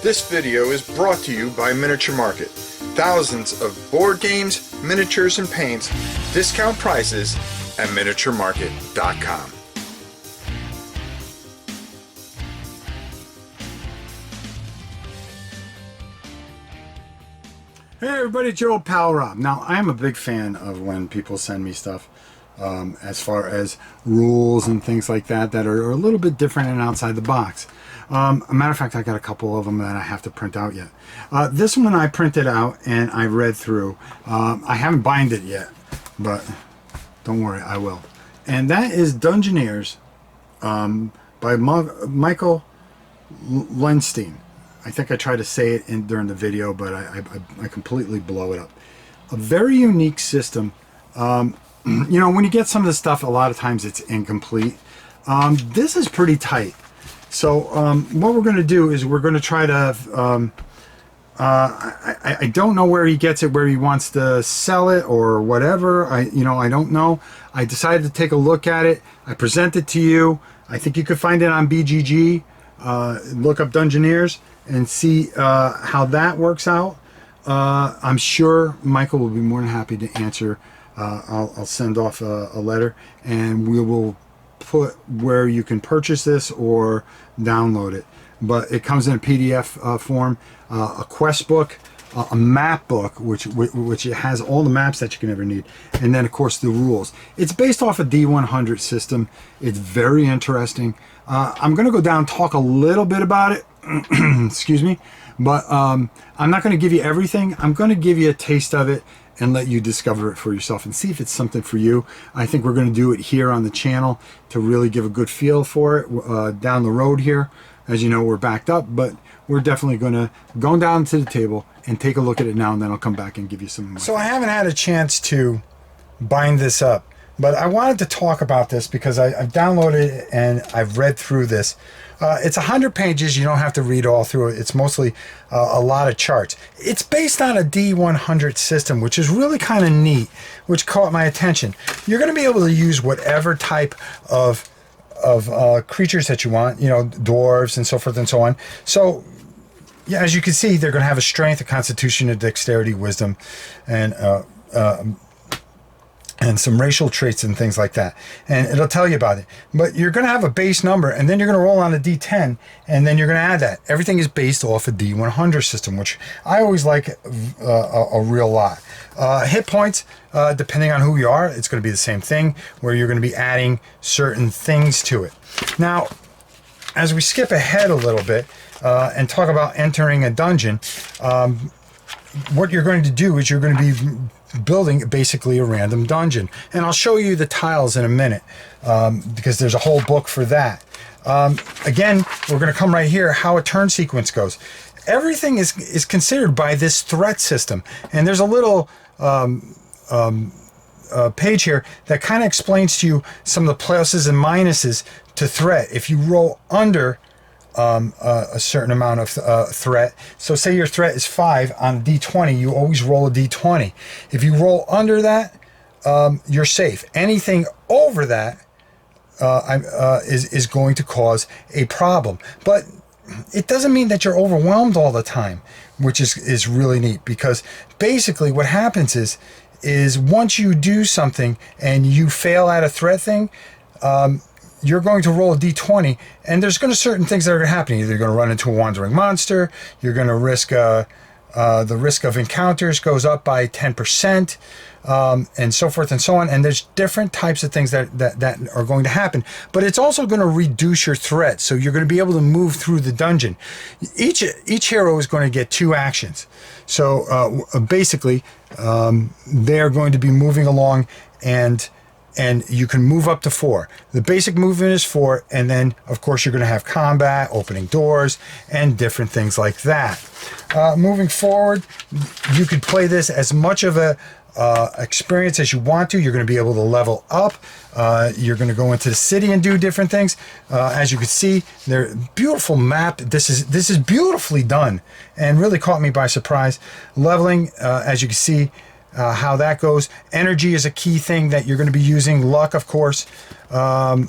This video is brought to you by Miniature Market. Thousands of board games, miniatures, and paints, discount prices at miniaturemarket.com. Hey everybody, Joe Pal Rob. Now, I'm a big fan of when people send me stuff as far as rules and things like that that are a little bit different and outside the box. A matter of fact, I got a couple of them that I have to print out yet. This one I printed out and I read through. I haven't bind it yet, but don't worry, I will. And that is Dungeoneers by Michael Lenstein. I think I tried to say it during the video, but I completely blow it up. A very unique system. You know, when you get some of the stuff, a lot of times it's incomplete. This is pretty tight. So what we're going to do is we're going to try to... I don't know where he gets it, where he wants to sell it or whatever. I don't know. I decided to take a look at it. I present it to you. I think you could find it on BGG. Look up Dungeoneers and see how that works out. I'm sure Michael will be more than happy to answer. I'll send off a letter and we will put where you can purchase this or download it. But it comes in a PDF form, a quest book, a map book, which it has all the maps that you can ever need, and then of course the rules. It's based off a D100 system. It's very interesting. I'm going to go down and talk a little bit about it. Excuse me, but I'm not going to give you everything. I'm going to give you a taste of it and let you discover it for yourself and see if it's something for you. I think we're going to do it here on the channel to really give a good feel for it down the road here. As you know, we're backed up, but we're definitely going to go down to the table and take a look at it now, and then I'll come back and give you some more. So I haven't had a chance to bind this up, but I wanted to talk about this because I've downloaded it and I've read through this. It's 100 pages. You don't have to read all through it. It's mostly a lot of charts. It's based on a D100 system, which is really kind of neat, which caught my attention. You're going to be able to use whatever type of creatures that you want, you know, dwarves and so forth and so on. So, yeah, as you can see, they're going to have a strength, a constitution, a dexterity, wisdom, and some racial traits and things like that. And it'll tell you about it. But you're going to have a base number, and then you're going to roll on a D10, and then you're going to add that. Everything is based off a D100 system, which I always like a real lot. Hit points, depending on who you are, it's going to be the same thing, where you're going to be adding certain things to it. Now, as we skip ahead a little bit and talk about entering a dungeon, what you're going to do is you're going to be building basically a random dungeon, and I'll show you the tiles in a minute because there's a whole book for that. Again, we're going to come right here how a turn sequence goes. Everything is considered by this threat system, and there's a little page here that kind of explains to you some of the pluses and minuses to threat. If you roll under a certain amount of threat, so say your threat is 5 on a D20, you always roll a D20. If you roll under that, you're safe. Anything over that is going to cause a problem. But it doesn't mean that you're overwhelmed all the time, which is really neat, because basically what happens is once you do something and you fail at a threat thing, you're going to roll a D20, and there's going to certain things that are going to happen. Either you're going to run into a wandering monster, you're going to risk the risk of encounters goes up by 10%, and so forth and so on. And there's different types of things that are going to happen. But it's also going to reduce your threat, so you're going to be able to move through the dungeon. Each hero is going to get 2 actions. So basically, they're going to be moving along, and you can move up to 4. The basic movement is 4, and then of course you're going to have combat, opening doors, and different things like that. Moving forward, you could play this as much of a experience as you want to. You're going to be able to level up. You're going to go into the city and do different things. As you can see, they're beautiful map. This is beautifully done and really caught me by surprise. Leveling, as you can see, how that goes. Energy is a key thing that you're going to be using. Luck, of course. And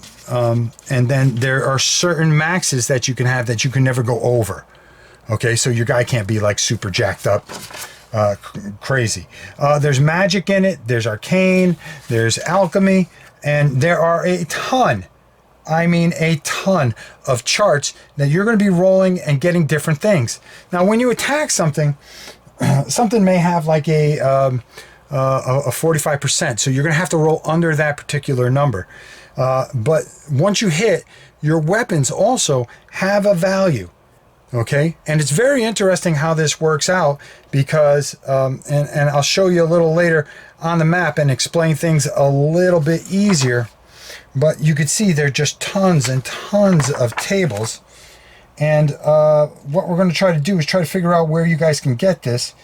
then there are certain maxes that you can have that you can never go over. Okay, so your guy can't be like super jacked up, crazy. There's magic in it, there's arcane, there's alchemy, and there are a ton, I mean a ton of charts that you're going to be rolling and getting different things. Now, when you attack something, something may have like a 45%, so you're going to have to roll under that particular number. But once you hit, your weapons also have a value. Okay, and it's very interesting how this works out because, and I'll show you a little later on the map and explain things a little bit easier. But you could see there are just tons and tons of tables. And what we're going to try to do is try to figure out where you guys can get this.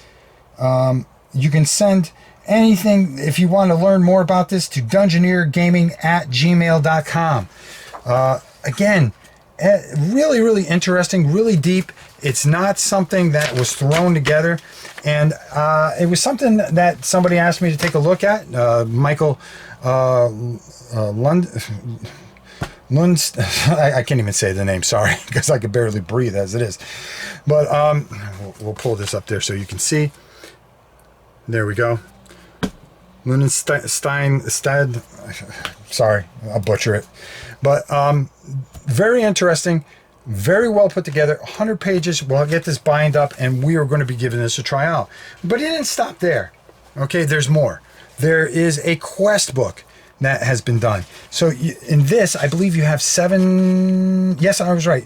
You can send anything, if you want to learn more about this, to dungeoneergaming@gmail.com. Again, really, really interesting, really deep. It's not something that was thrown together. And it was something that somebody asked me to take a look at. Michael Lund, I can't even say the name, sorry, because I could barely breathe as it is. But we'll pull this up there so you can see. There we go. Lunenstein, sorry, I'll butcher it. But very interesting, very well put together, 100 pages. We'll get this bind up and we are going to be giving this a try out. But it didn't stop there. Okay, there's more. There is a quest book that has been done. So in this, I believe you have 7, yes, I was right,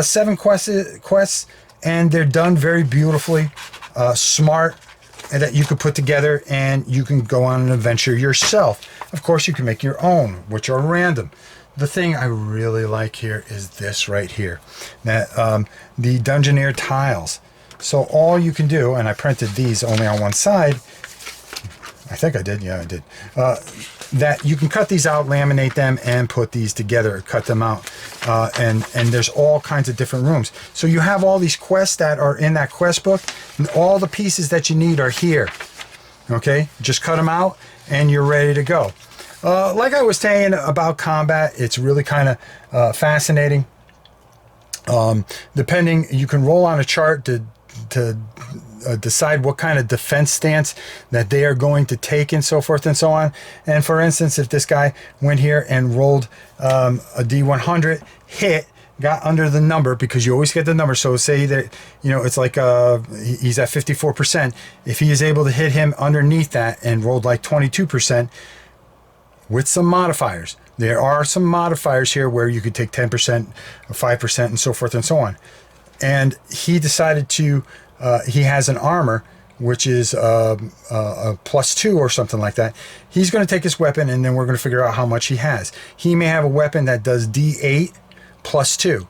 7 quests, and they're done very beautifully, smart, and that you could put together and you can go on an adventure yourself. Of course, you can make your own, which are random. The thing I really like here is this right here, that the Dungeoneer Tiles. So all you can do, and I printed these only on one side, I think I did, yeah I did, that you can cut these out, laminate them, and put these together, cut them out. And there's all kinds of different rooms. So you have all these quests that are in that quest book, and all the pieces that you need are here. Okay, just cut them out, and you're ready to go. Like I was saying about combat, it's really kind of fascinating. Depending, you can roll on a chart to decide what kind of defense stance that they are going to take and so forth and so on. And for instance, if this guy went here and rolled a D100, hit, got under the number, because you always get the number. So say that, you know, it's like he's at 54%. If he is able to hit him underneath that and rolled like 22%, with some modifiers. There are some modifiers here where you could take 10%, 5%, and so forth and so on. And he decided to, he has an armor, which is a +2 or something like that. He's going to take his weapon, and then we're going to figure out how much he has. He may have a weapon that does D8 +2.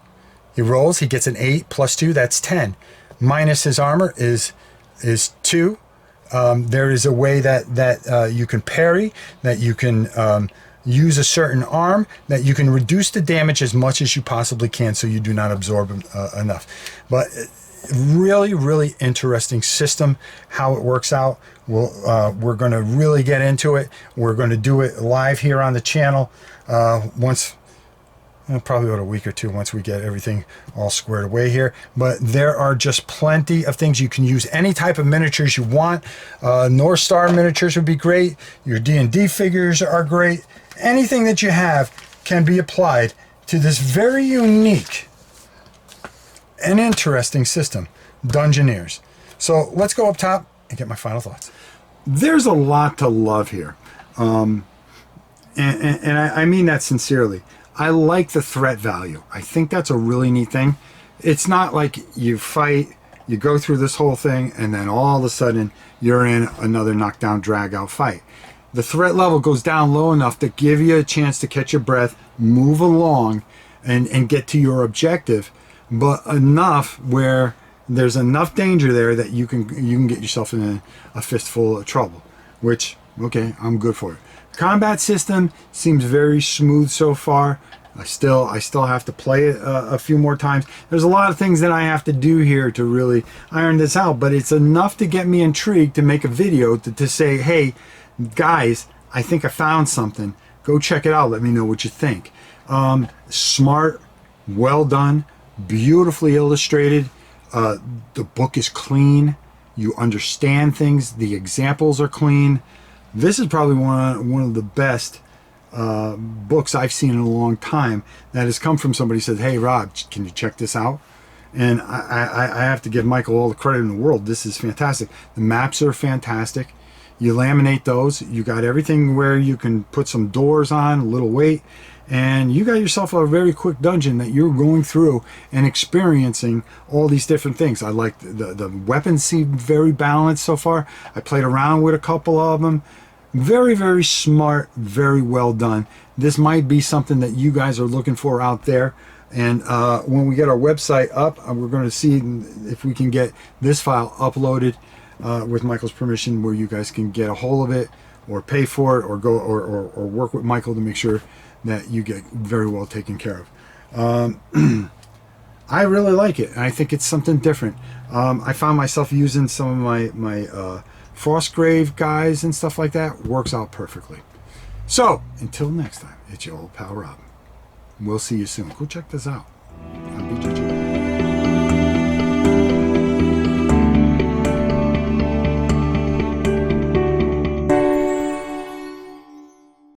He rolls, he gets an 8 +2, that's 10. Minus his armor is 2. There is a way that you can parry, that you can use a certain arm, that you can reduce the damage as much as you possibly can so you do not absorb enough. But really, really interesting system, how it works out. We're going to really get into it. We're going to do it live here on the channel once, probably about a week or two, once we get everything all squared away here. But there are just plenty of things. You can use any type of miniatures you want. North Star miniatures would be great. Your D&D figures are great. Anything that you have can be applied to this very unique and interesting system, Dungeoneers. So let's go up top and get my final thoughts. There's a lot to love here. And I mean that sincerely. I like the threat value. I think that's a really neat thing. It's not like you fight, you go through this whole thing, and then all of a sudden you're in another knockdown, drag out fight. The threat level goes down low enough to give you a chance to catch your breath, move along, and get to your objective, but enough where there's enough danger there that you can get yourself in a fistful of trouble, which, okay, I'm good for it. Combat system seems very smooth so far. I still have to play it a few more times. There's a lot of things that I have to do here to really iron this out, but it's enough to get me intrigued to make a video to say, hey, guys, I think I found something. Go check it out. Let me know what you think. Smart, well done, beautifully illustrated. The book is clean. You understand things. The examples are clean. This is probably one of the best books I've seen in a long time that has come from somebody who said, hey, Rob, can you check this out? And I have to give Michael all the credit in the world. This is fantastic. The maps are fantastic. You laminate those. You got everything where you can put some doors on, a little weight, and you got yourself a very quick dungeon that you're going through and experiencing all these different things. I like the weapons seem very balanced so far. I played around with a couple of them. Very, very smart, very well done. This might be something that you guys are looking for out there. And when we get our website up, we're going to see if we can get this file uploaded with Michael's permission, where you guys can get a hold of it or pay for it or go or work with Michael to make sure that you get very well taken care of. I really like it, and I think it's something different. I found myself using some of my Frostgrave guys and stuff like that. Works out perfectly. So until next time, it's your old pal Rob. We'll see you soon. Go check this out on BGG.